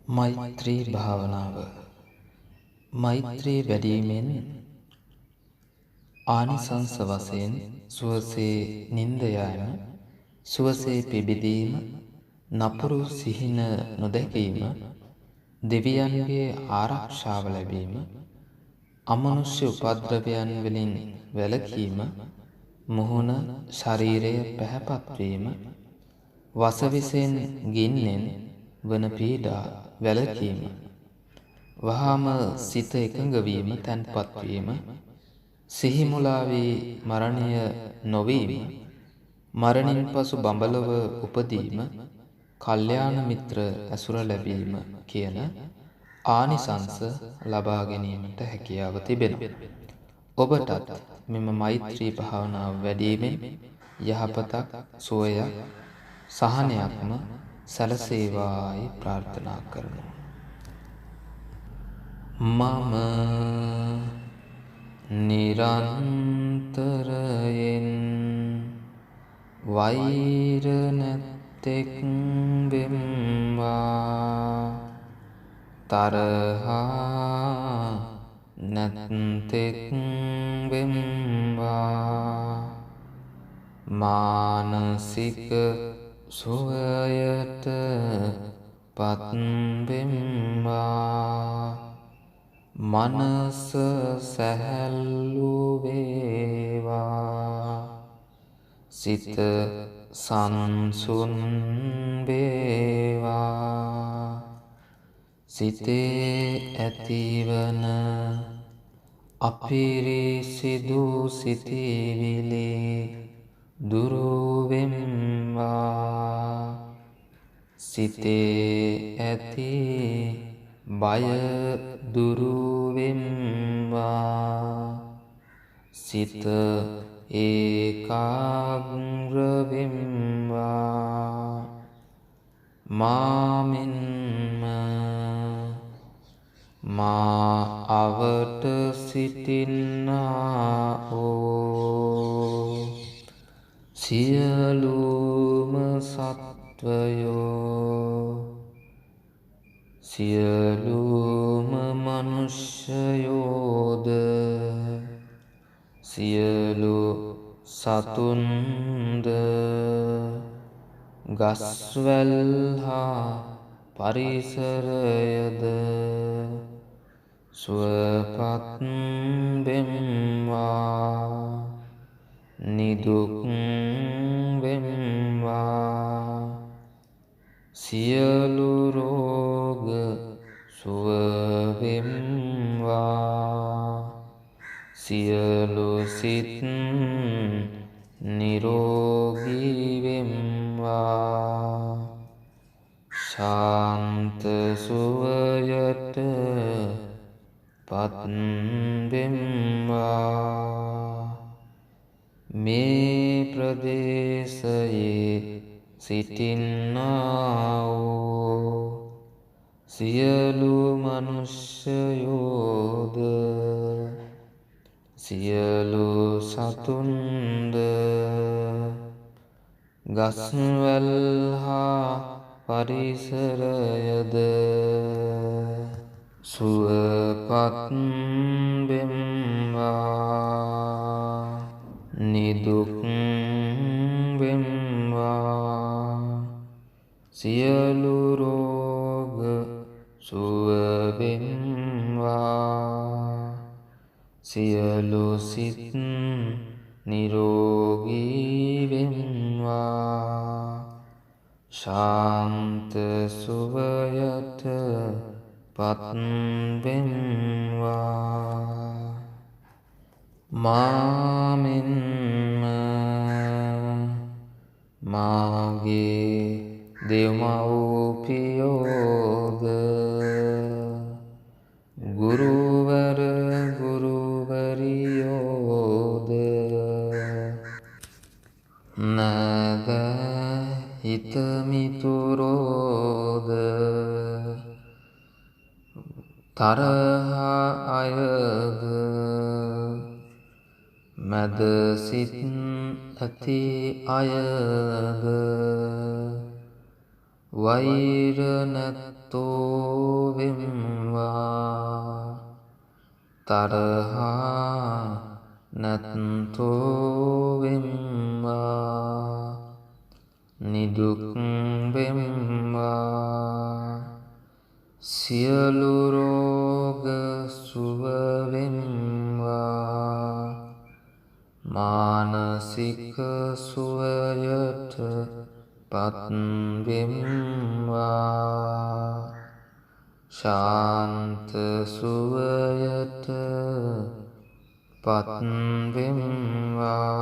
මෛත්‍රී භාවනාව. මෛත්‍රී වැඩීමෙන් ආනිසංස වශයෙන් සුවසේ නින්ද යෑම, සුවසේ පිබිදීම, නපුරු සිහින නොදැකීම, දෙවියන්ගේ ආරක්ෂාව ලැබීම, අමනුෂ්‍ය උපද්‍රවයන් වලින් වැළකීම, මුහුණ ශරීරය පැහැපත්වීම, වසවිසෙන් ගින්නෙන් වන පීඩා වැළකීම, වහාම සිත එකඟවීම තැන්පත්වීම, සිහිමුලාවී මරණය නොවීම, මරණින් පසු බඹලොව උපදීම, කල්යාණ මිත්‍ර ඇසුර ලැබීම කියන ආනිසංස ලබා ගැනීමට හැකියාව තිබෙනවා. ඔබටත් මෙම මෛත්‍රී භාවනාව වැඩීමෙන් යහපතක්, සුවයක්, සහනයක්ම සැලසේවායි ප්‍රාර්ථනා කරනවා. මම නිරන්තරයෙන් වෛර නැත්තෙක් වෙම්වා, තරහා නැත්තෙක් වෙම්වා, මානසික සුවයට පත්වෙම්වා, මනස සැහැල්ලු වේවා, සිත සංසුන් වේවා, සිතේ ඇතිවන අපිරිසිදු සිතිවිලි දුරු වෙම්වා, සිතේ ඇති බය දුරු වෙම්වා, සිත ඒකාග්‍ර වෙම්වා, මාමෙන්ම මා අවට සිටින්නාවෝ සියලුම සත්වයෝ, සියලුම මනුෂ්‍යයෝද, සියලු සතුන්ද, ගස්වැල් හා පරිසරයද සුවපත් වෙම්වා, නිදුක් වෙම්වා, සියලු රෝග සුව වෙම්වා, සියලු සිත් නිරෝගී වෙම්වා, ශාන්ත සුවයට පත්වෙම්වා. මේ ප්‍රදේශයේ සිටින්නාවෝ සියලු මනුෂ්‍යයෝද, සියලු සතුන්ද, ගස්වැල් හා පරිසරයද සුවපත් වෙම්වා, නිදුක් වෙම්වා, සියලු රෝග සුව වෙම්වා, සියලු සිත් නිරෝගී වෙම්වා, ශාන්ත සුවයට පත්වෙම්වා. මාමෙන්ම මාගේ දෙව්මව්පියෝද, ගුරුවර ගුරුවරියෝද, නෑද හිතමිතුරෝද, තරහා අයද, මැද සිත් ඇති අයද, වෛර නැත්තෝ වෙම්වා තරහා නැත්තෝ වෙම්වා නිදුක් වෙම්වා සියලු රෝග සුව වෙම්වා මානසික සුවයට පත් වෙම්වා ශාන්ත සුවයට පත් වෙම්වා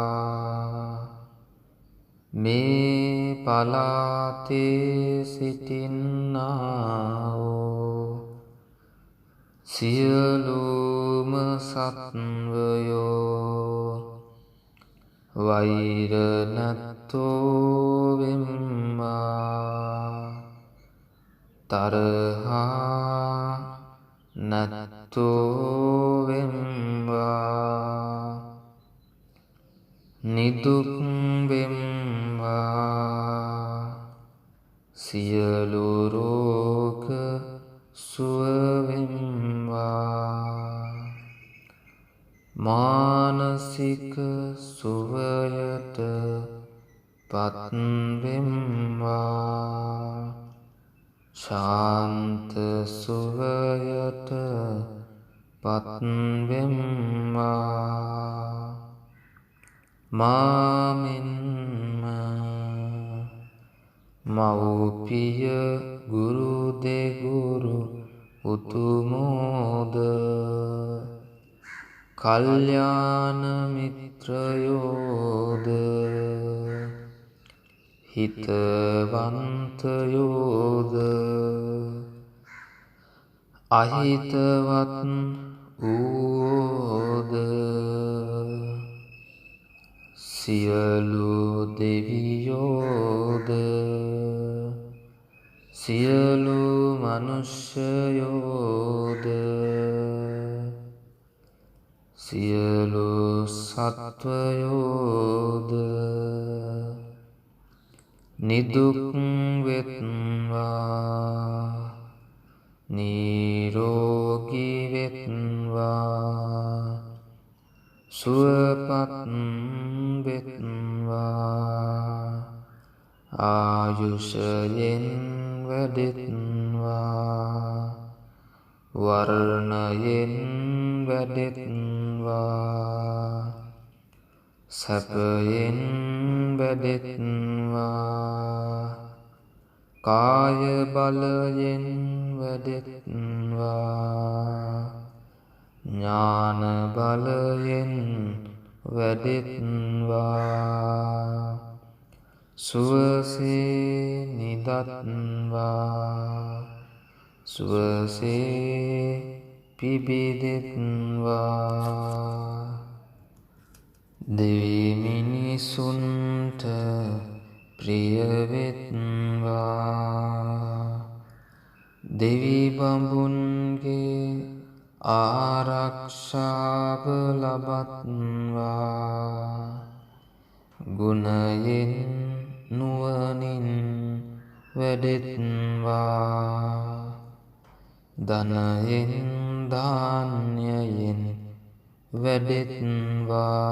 මේ පලාතේ සිටින්නාවෝ සියලුම සත්වයෝ වෛර නැත්තෝ වෙම්වා තරහා නැත්තෝ වෙම්වා නිදුක් වෙම්වා සියලු රෝග සුව වෙම්වා මානසික සුවයට පත් වෙම්වා ශාන්ත සුවයට පත් වෙම්වා මාමින්ම මව්පිය ගුරු දෙගුරු උතුමෝද කල්යාණ මිත්‍රයෝද හිතවන්තයෝද අහිතවත් වූවෝද සියලු දෙවියෝද සියලු මනුෂ්‍යයෝද සියලු සත්වයෝද නිදුක් වෙත්වා නිරෝගී වෙත්වා සුවපත් වෙත්වා ආයුෂයෙන් වැඩෙත්වා වර්ණයෙන් වැඩෙත්වා සැපයෙන් වැඩෙත්වා කාය බලයෙන් වැඩෙත්වා ඥාන බලයෙන් වැඩෙත්වා සුවසේ නිදත්වා සුවසේ පිබිදෙත්වා දෙවි මිනිසුන්ට ප්‍රිය වෙත්වා දෙවි බඹුන්ගේ ආරක්ෂාව ලබත්වා ගුණයෙන් නුවණින් වැඩෙත්වා ධනයෙන් ධාන්‍යයෙන් වැඩෙත්වා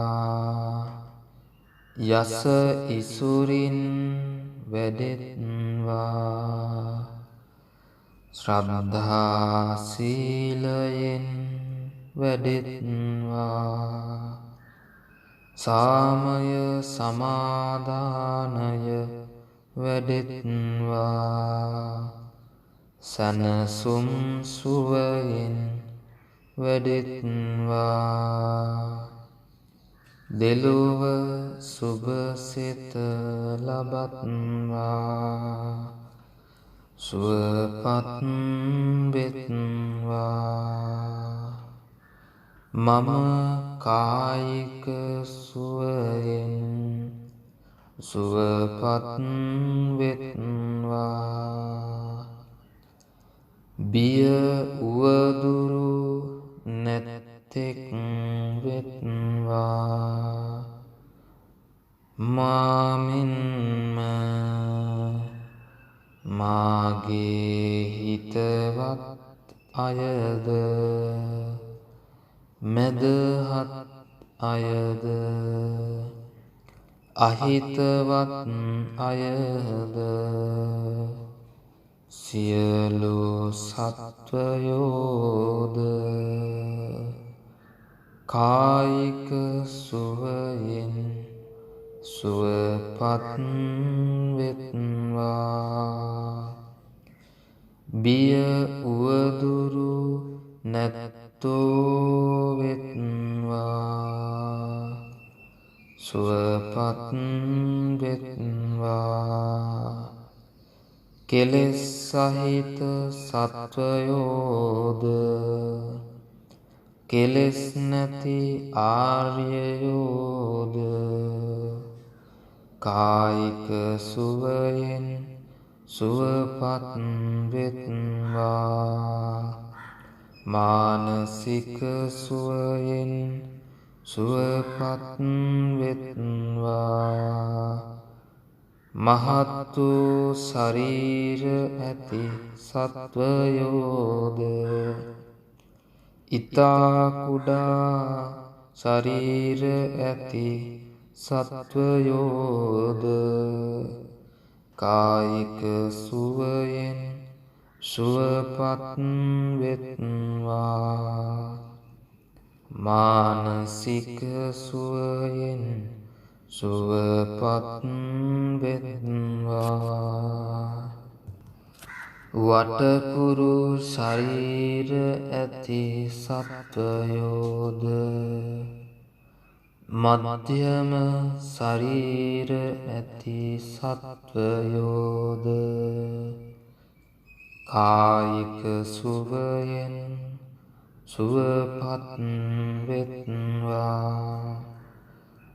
යස ඉසුරින් වැඩෙත්වා ශ්‍රද්ධා සීලයෙන් වැඩෙත්වා සාමය සමාදානය වැඩෙත්වා සනසුම් සුවයෙන් වැඩෙත්වා දෙලොව සුභසිත ලබත්වා සුවපත් වෙත්වා මම කායික සුවයෙන් සුවපත් වෙත්වා බිය උවදුරු නැත්තෙක් වෙත්වා මාමින්ම මා අයද මැදහත් අයද අහිතවත් අයද සියලු සත්වයෝද කායික සුවයෙන් සුවපත් වෙත්වා. බිය උවදුරු නැත්තෝ වෙත්වා. සුවපත් වෙත්වා. කෙලෙස් සහිත සත්වයෝද කෙලෙස් නැති ආර්යයෝද කායික සුවයෙන් සුවපත් වෙත්වා. මානසික සුවයෙන් සුවපත් වෙත්වා. මහත් වූ ශරීර ඇති සත්වයෝද ඉතා කුඩා ශරීර ඇති සත්වයෝද කායික සුවයෙන් සුවපත් වෙත්වා. මානසික සුවයෙන් සුවපත් වෙත්වා. වටකුරු ශරීර ඇති සත්වයෝද මධ්‍යම ශරීර ඇති සත්වයෝද කායික සුවයෙන් සුවපත් වෙත්වා.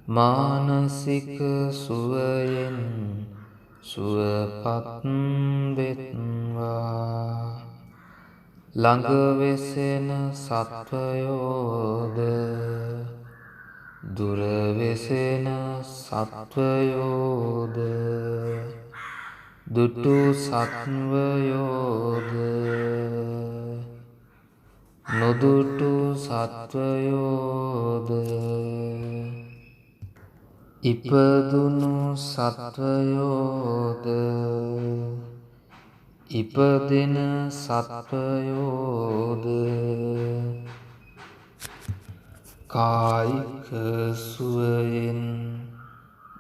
මානසික සුවයෙන් සුවපත් වෙත්වා. ළඟ වෙසෙන සත්වයෝද දුර වෙසෙන සත්වයෝද දුටු සත්වයෝද නොදුටු සත්වයෝද ඉපදුණු සත්වයෝද ඉපදෙන සත්වයෝද කායික සුවයෙන්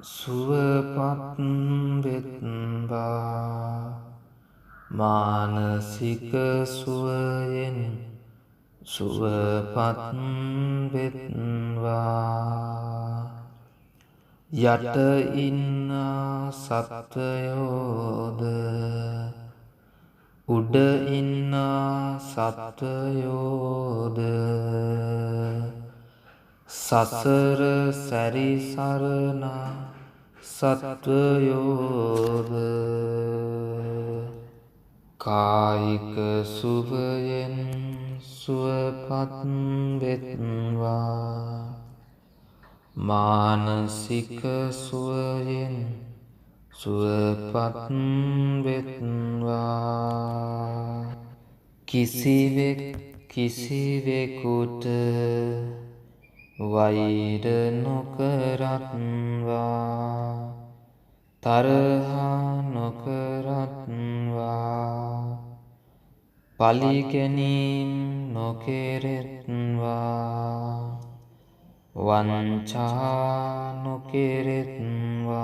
සුවපත් වෙත්වා. මානසික සුවයෙන් සුවපත් වෙත්වා. යට ඉන්නා සත්වයෝද උඩ ඉන්නා සත්වයෝද සසර සැරිසරනා සත්වයෝද කායික සුවයෙන් සුවපත් වෙත්වා. මානසික සුවයෙන් සුවපත් වෙත්වා. කිසිවෙක් කිසිවෙකුට වෛර නොකරත්වා. තරහා නොකරත්වා. පලිගැනීම් නොකෙරෙත්වා. වංචා නොකෙරෙත්වා.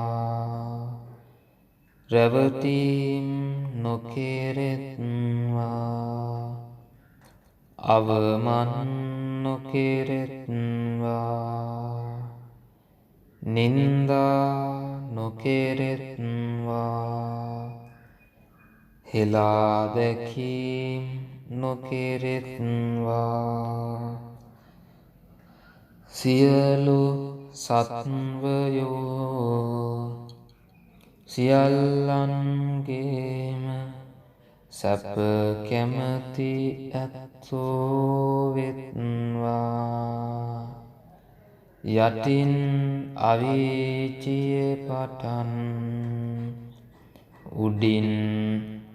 රැවටීම් නොකෙරෙත්වා. අවමන් නොකෙරෙත්වා. නින්දා නොකෙරෙත්වා. හෙලා දැකීම් නොකෙරෙත්වා. සියලු සත්වයෝ සියල්ලන්ගේම සැප කැමති ඇත්තෝ වෙත්වා. යටින් අවීචිය පටන් උඩින්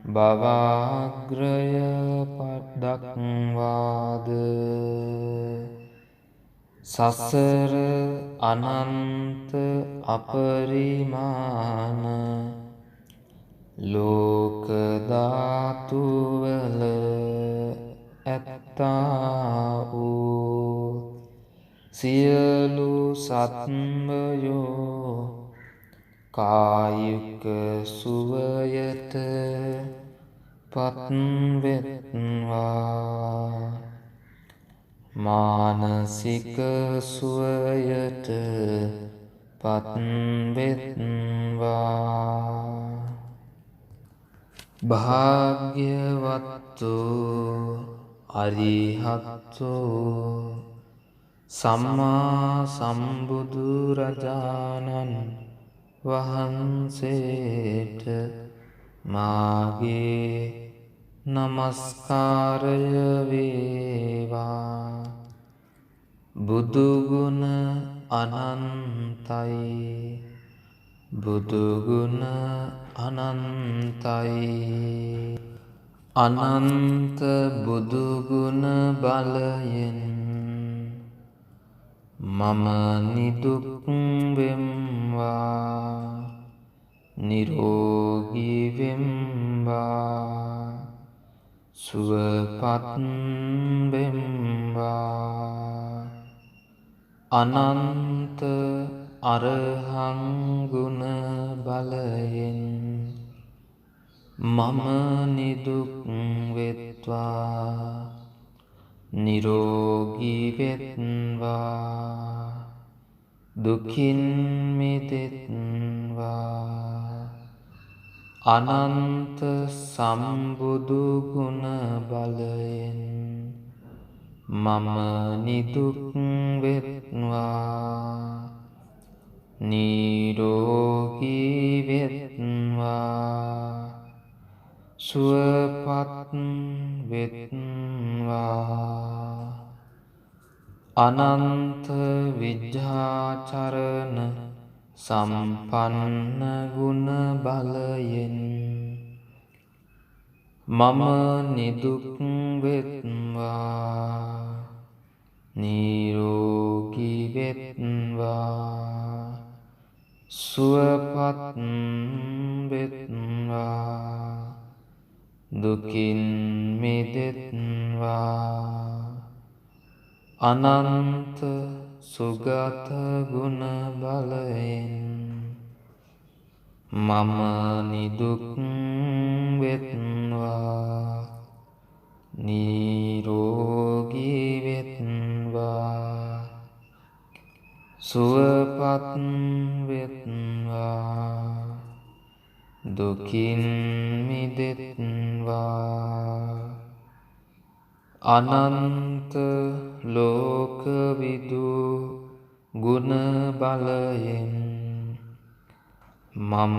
බවාග්‍රය පටන් දක්වාද සසර අනන්ත අපරිමාණ ලෝක ධාතුවල ඇත්තා වූ සියලු සත්වයෝ කායික සුවයට පත්වෙත්වා මානසික සුවයට පත්වෙත්වා භාග්‍යවත්තු අරිහත්තු සම්මා සම්බුදුරජාණන් වහන්සේට මාගේ නමස්කාරය වේවා. බුදුගුණ අනන්තයි බුදුගුණ අනන්තයි අනන්ත බුදුගුණ බලයෙන් මම නිදුක් වෙම්වා නිරෝගී වෙම්වා සුවපත් වෙම්වා අනන්ත අරහං ගුණ බලයෙන් මම නිදුක් වෙත්වා නිරෝගී වෙත්වා දුකින් මිදෙත්වා අනන්ත සම්බුදු ගුණ බලයෙන් මම නිදුක් වෙත්වා නිරෝගී වෙත්වා සුවපත් වෙත්වා අනන්ත විජ්ජාචරණ සම්පන්න ගුණ බලයෙන් මම නිදුක් වෙත්වා නිරෝගී වෙත්වා සුවපත් වෙත්වා දුකින් මිදෙත්වා අනන්ත සුගත ගුණ බලයෙන් මම නිදුක් වෙත්වා නිරෝගී වෙත්වා සුවපත් වෙත්වා දුකින් මිදෙත්වා අනන්ත ලෝකවිදු ගුණ බලයෙන් මම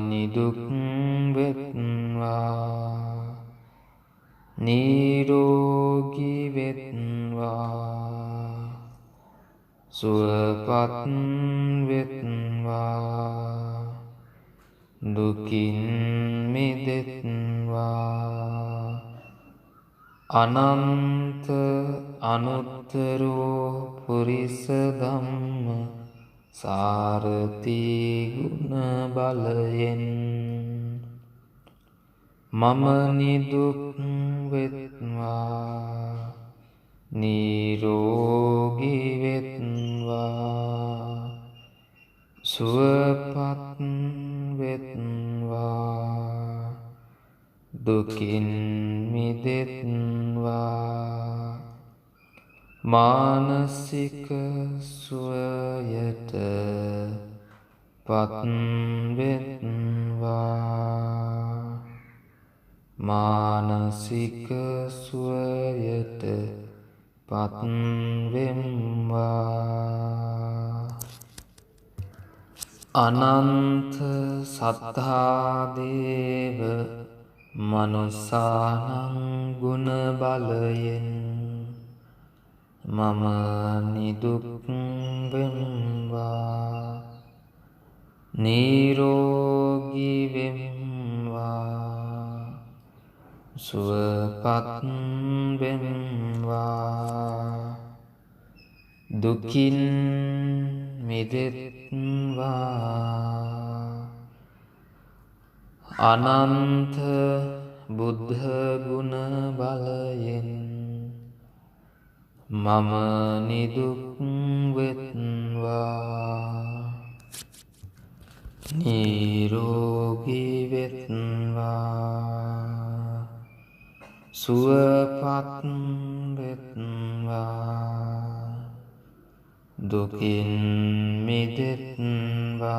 නිදුක් වෙත්වා නිරෝගී වෙත්වා සුවපත් වෙත්වා දුකින් මිදෙත්වා අනන්ත අනුත්තරෝ පුරිස ධම්ම සාරථි ගුණ බලයෙන් මම නිදුක් වෙත්වා නිරෝගී වෙත්වා සුවපත් වෙත්වා දුකින් මිදෙත්වා මානසික සුවයට පත්වෙත්වා මානසික සුවයට පත්වෙම්වා අනන්ත සත්තාදේව මනුසානං ගුණ බලයෙන් මම නිදුක් වෙම්වා නිරෝගී වෙම්වා සුවපත් වෙත්වා දුකින් මිදෙත්වා අනන්ත බුද්ධ ගුණ බලයෙන් මම නිදුක් වෙත්වා නිරෝගී වෙත්වා සුවපත් වෙත්වා දුකින් මිදෙත්වා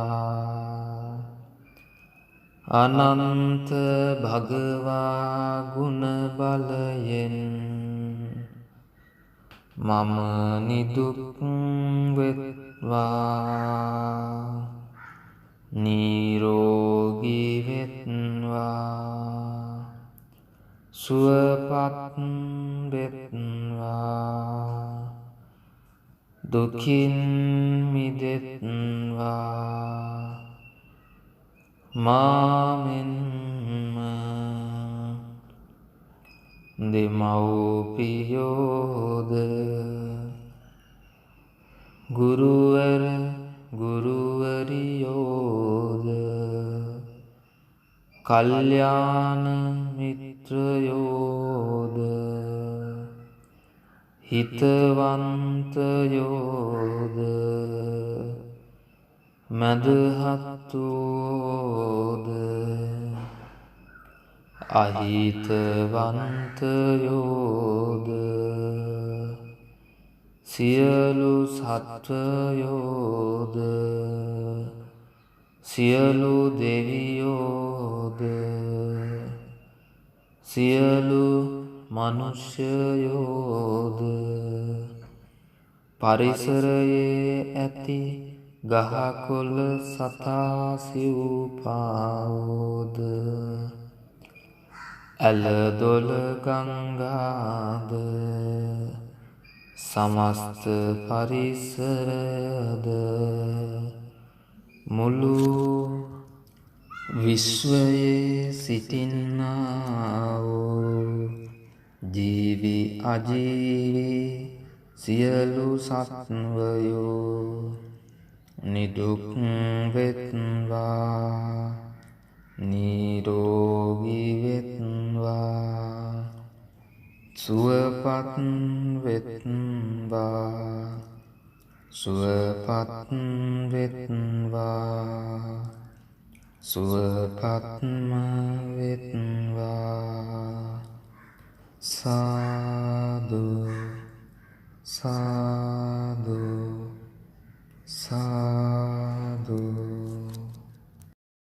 අනන්ත භගවා ගුණ බලයෙන් මම නිදුක් වෙත්වා නිරෝගී වෙත්වා සුවපත් වෙත්වා දුකින් මිදෙත්වා මාමෙන්ම දෙමව්පියෝද ගුරුවර ගුරුවරියෝද කල්යාණ මිත්‍රයෝද හිතවන්තයෝද මැදහත්වෝද අහිතවන්තයෝද සියලු සත්වයෝද සියලු දෙවියෝද සියලු මනුෂ්‍යයෝද පරිසරයේ ඇති ගහකොළ සතා සිව්පාවෝද ඇලදොල ගංගාද සමස්ත පරිසරද මුළු විශ්වයේ සිටින්නා වූ ජීවි අජීවි සියලු සත්වයෝ නිදුක් වෙත්වා නිරෝගී වෙත්වා සුවපත් වෙත්වා සුවපත් වෙත්වා සුවපත්ම වෙත්වා සාදු සාදු